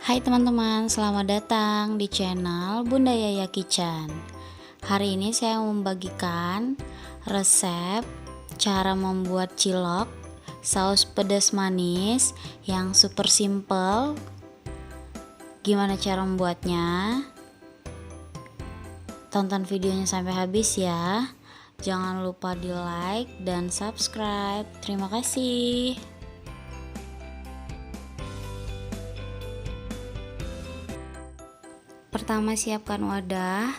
Hai teman-teman, selamat datang di channel Bunda Yaya Kitchen. Hari ini saya membagikan resep cara membuat cilok saus pedas manis yang super simple. Gimana cara membuatnya? Tonton videonya sampai habis ya. Jangan lupa di like dan subscribe. Terima kasih. Pertama siapkan wadah,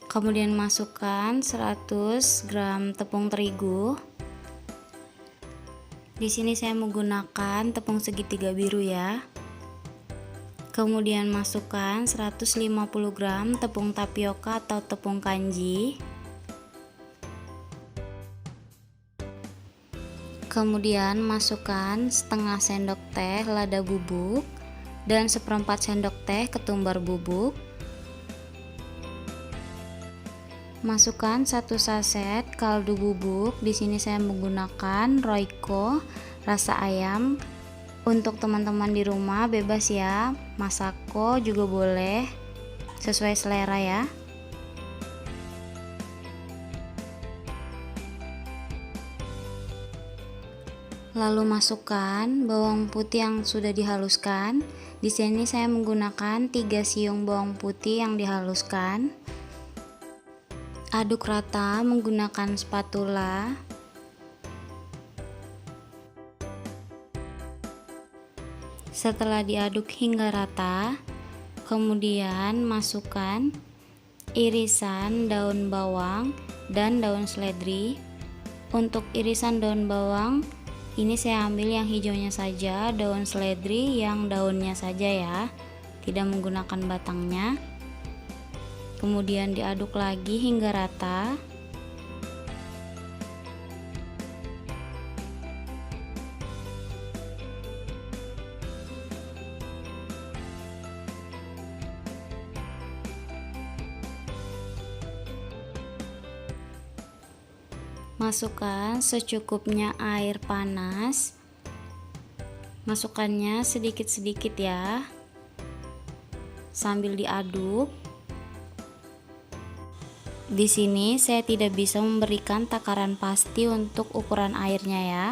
kemudian masukkan 100 gram tepung terigu. Di sini saya menggunakan tepung segitiga biru ya. Kemudian masukkan 150 gram tepung tapioka atau tepung kanji. Kemudian masukkan setengah sendok teh lada bubuk dan seperempat sendok teh ketumbar bubuk. Masukkan 1 saset kaldu bubuk. Di sini saya menggunakan Royco rasa ayam. Untuk teman-teman di rumah bebas ya, Masako juga boleh, sesuai selera ya. Lalu masukkan bawang putih yang sudah dihaluskan. Di sini saya menggunakan 3 siung bawang putih yang dihaluskan. Aduk rata menggunakan spatula. Setelah diaduk hingga rata, kemudian masukkan irisan daun bawang dan daun seledri. Untuk irisan daun bawang ini saya ambil yang hijaunya saja, daun seledri yang daunnya saja ya, tidak menggunakan batangnya. Kemudian diaduk lagi hingga rata. Masukkan secukupnya air panas. Masukkannya sedikit-sedikit ya, sambil diaduk. Di sini saya tidak bisa memberikan takaran pasti untuk ukuran airnya ya,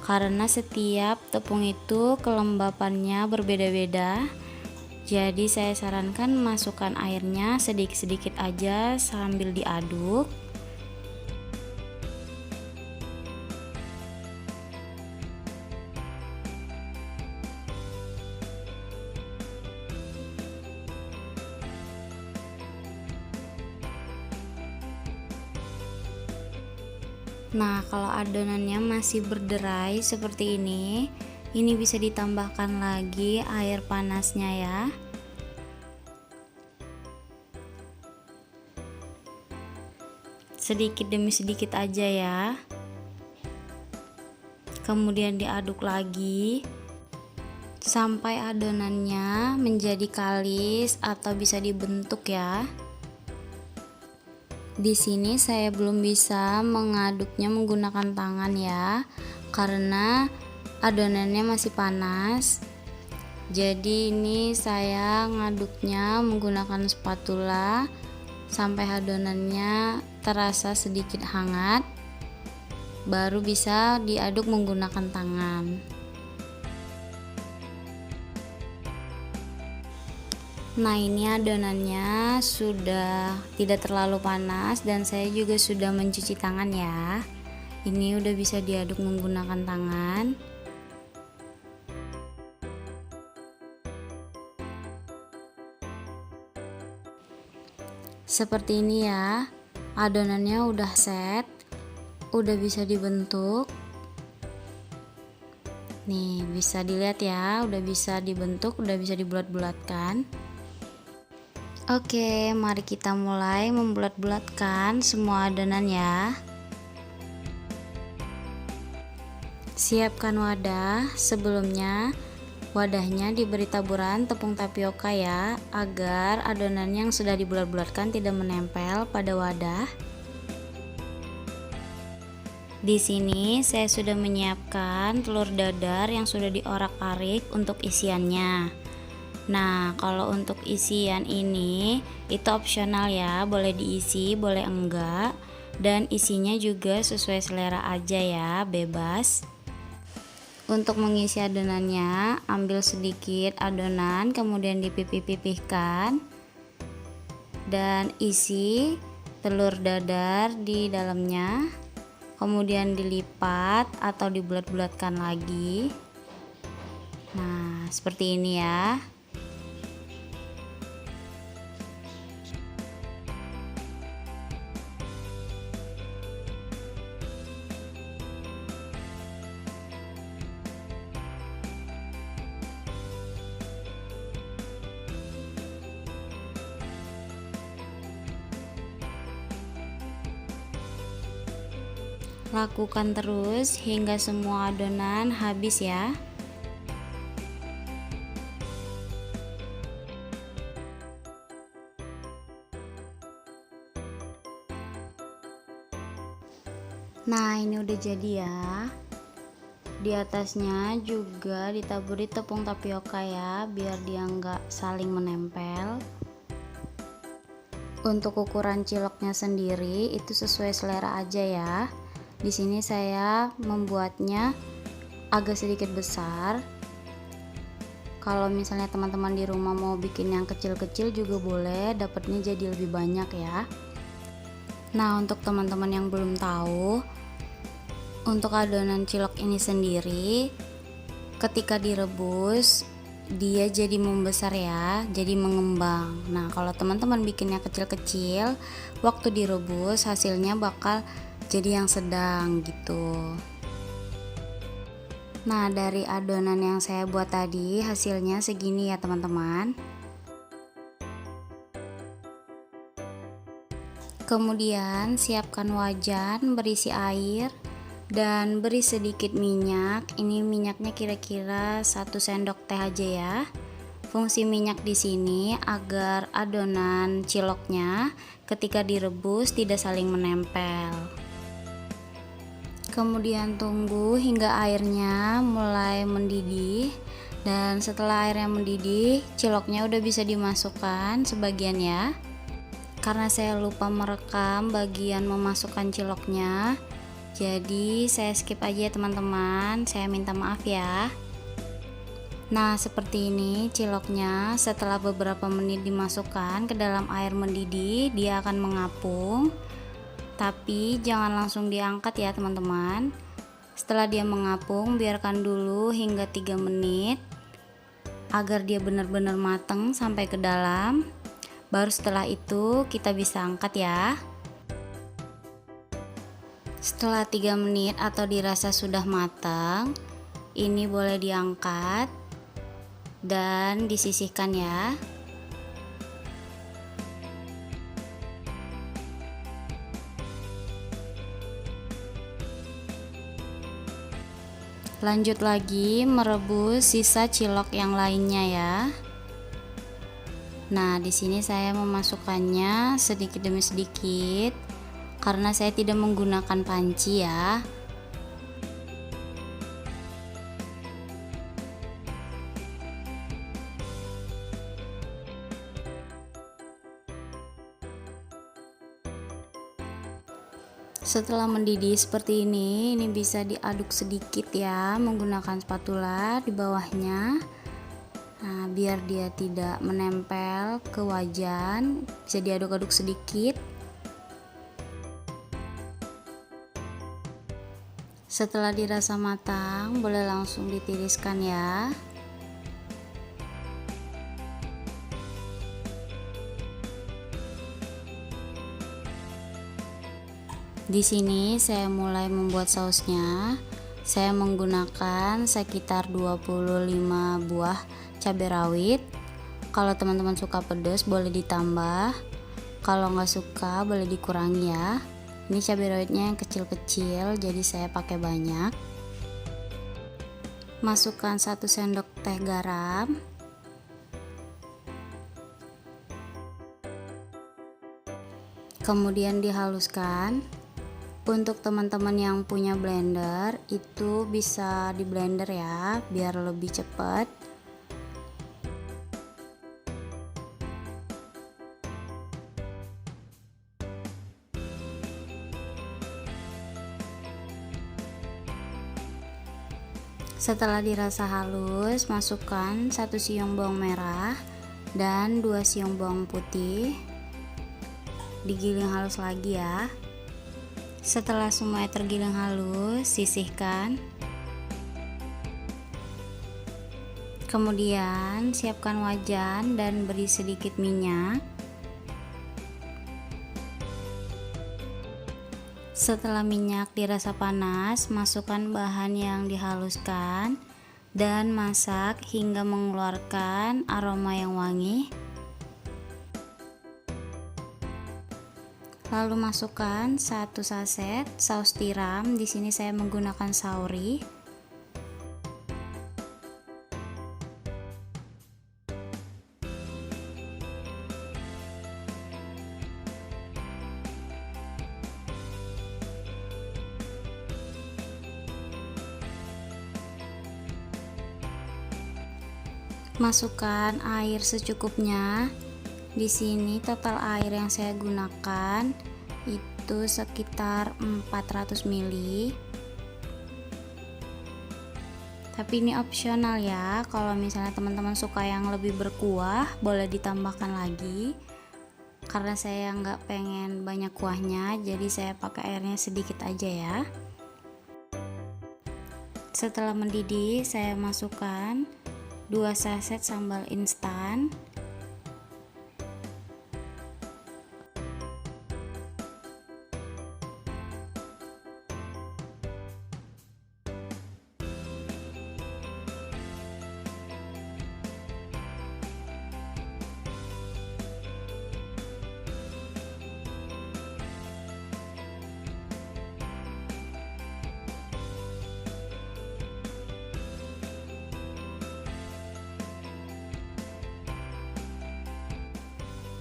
karena setiap tepung itu kelembapannya berbeda-beda. Jadi saya sarankan masukkan airnya sedikit-sedikit aja sambil diaduk. Nah, kalau adonannya masih berderai seperti ini bisa ditambahkan lagi air panasnya ya. Sedikit demi sedikit aja ya. Kemudian diaduk lagi sampai adonannya menjadi kalis atau bisa dibentuk ya. Di sini saya belum bisa mengaduknya menggunakan tangan ya, karena adonannya masih panas. Jadi ini saya ngaduknya menggunakan spatula sampai adonannya terasa sedikit hangat, baru bisa diaduk menggunakan tangan. Nah, ini adonannya sudah tidak terlalu panas dan saya juga sudah mencuci tangan ya. Ini udah bisa diaduk menggunakan tangan. Seperti ini ya. Adonannya udah set, udah bisa dibentuk. Nih, bisa dilihat ya, udah bisa dibentuk, udah bisa dibulat-bulatkan. Oke, mari kita mulai membulat-bulatkan semua adonan ya. Siapkan wadah. Sebelumnya wadahnya diberi taburan tepung tapioka ya, agar adonan yang sudah dibulat-bulatkan tidak menempel pada wadah. Di sini saya sudah menyiapkan telur dadar yang sudah diorak-arik untuk isiannya. Nah, kalau untuk isian ini itu opsional ya, boleh diisi, boleh enggak. Dan isinya juga sesuai selera aja ya, bebas. Untuk mengisi adonannya, ambil sedikit adonan, kemudian dipipih-pipihkan. Dan isi telur dadar di dalamnya. Kemudian dilipat atau dibulat-bulatkan lagi. Nah, seperti ini ya. Lakukan terus hingga semua adonan habis ya. Nah, ini udah jadi ya. Di atasnya juga ditaburi tepung tapioka ya, biar dia nggak saling menempel. Untuk ukuran ciloknya sendiri itu sesuai selera aja ya. Di sini saya membuatnya agak sedikit besar. Kalau misalnya teman-teman di rumah mau bikin yang kecil-kecil juga boleh, dapatnya jadi lebih banyak ya. Nah, untuk teman-teman yang belum tahu, untuk adonan cilok ini sendiri ketika direbus dia jadi membesar ya, jadi mengembang. Nah, kalau teman-teman bikinnya kecil-kecil, waktu direbus hasilnya bakal jadi yang sedang gitu. Nah, dari adonan yang saya buat tadi hasilnya segini ya teman-teman. Kemudian siapkan wajan berisi air dan beri sedikit minyak. Ini minyaknya kira-kira 1 sendok teh aja ya. Fungsi minyak di sini agar adonan ciloknya ketika direbus tidak saling menempel. Kemudian tunggu hingga airnya mulai mendidih, dan setelah airnya mendidih, ciloknya udah bisa dimasukkan sebagian ya. Karena saya lupa merekam bagian memasukkan ciloknya, jadi saya skip aja ya teman-teman, saya minta maaf ya. Nah, seperti ini ciloknya. Setelah beberapa menit dimasukkan ke dalam air mendidih, dia akan mengapung. Tapi jangan langsung diangkat ya teman-teman. Setelah dia mengapung, biarkan dulu hingga 3 menit agar dia benar-benar matang sampai ke dalam. Baru setelah itu kita bisa angkat ya. Setelah 3 menit atau dirasa sudah matang, ini boleh diangkat dan disisihkan ya. Lanjut lagi merebus sisa cilok yang lainnya ya. Nah, di sini saya memasukkannya sedikit demi sedikit karena saya tidak menggunakan panci ya. Setelah mendidih seperti ini bisa diaduk sedikit ya menggunakan spatula di bawahnya. Nah, biar dia tidak menempel ke wajan, bisa diaduk-aduk sedikit. Setelah dirasa matang, boleh langsung ditiriskan ya. Di sini saya mulai membuat sausnya. Saya menggunakan sekitar 25 buah cabai rawit. Kalau teman-teman suka pedas boleh ditambah. Kalau nggak suka boleh dikurangi ya. Ini cabai rawitnya yang kecil-kecil, jadi saya pakai banyak. Masukkan 1 sendok teh garam. Kemudian dihaluskan. Untuk teman-teman yang punya blender itu bisa di blender ya, biar lebih cepat. Setelah dirasa halus, masukkan 1 siung bawang merah dan 2 siung bawang putih. Digiling halus lagi ya. Setelah semuanya tergiling halus, sisihkan. Kemudian siapkan wajan dan beri sedikit minyak. Setelah minyak dirasa panas, masukkan bahan yang dihaluskan dan masak hingga mengeluarkan aroma yang wangi. Lalu masukkan 1 saset saus tiram. Di sini saya menggunakan saori. Masukkan air secukupnya. Di sini total air yang saya gunakan itu sekitar 400 ml. Tapi ini opsional ya. Kalau misalnya teman-teman suka yang lebih berkuah, boleh ditambahkan lagi. Karena saya nggak pengen banyak kuahnya, jadi saya pakai airnya sedikit aja ya. Setelah mendidih, saya masukkan 2 saset sambal instan.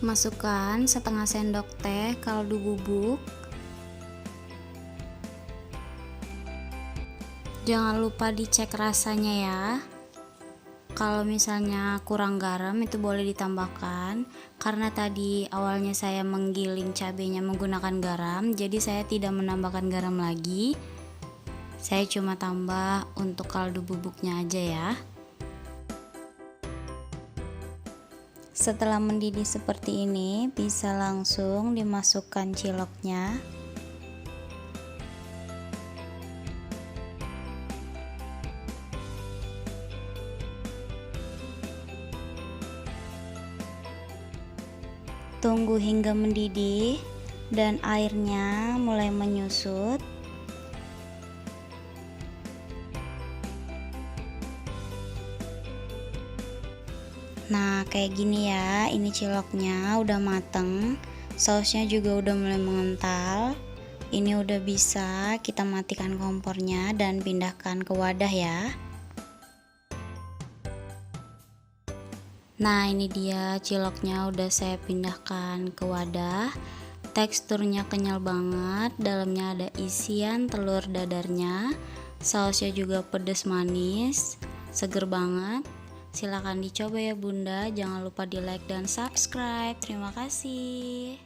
Masukkan setengah sendok teh kaldu bubuk. Jangan lupa dicek rasanya ya. Kalau misalnya kurang garam itu boleh ditambahkan. Karena tadi awalnya saya menggiling cabenya menggunakan garam, jadi saya tidak menambahkan garam lagi. Saya cuma tambah untuk kaldu bubuknya aja ya. Setelah mendidih seperti ini, bisa langsung dimasukkan ciloknya. Tunggu hingga mendidih dan airnya mulai menyusut. Nah, kayak gini ya, ini ciloknya udah mateng, sausnya juga udah mulai mengental. Ini udah bisa kita matikan kompornya dan pindahkan ke wadah ya. Nah, ini dia ciloknya udah saya pindahkan ke wadah. Teksturnya kenyal banget, dalamnya ada isian telur dadarnya. Sausnya juga pedas manis, seger banget. Silahkan dicoba ya bunda, jangan lupa di like dan subscribe. Terima kasih.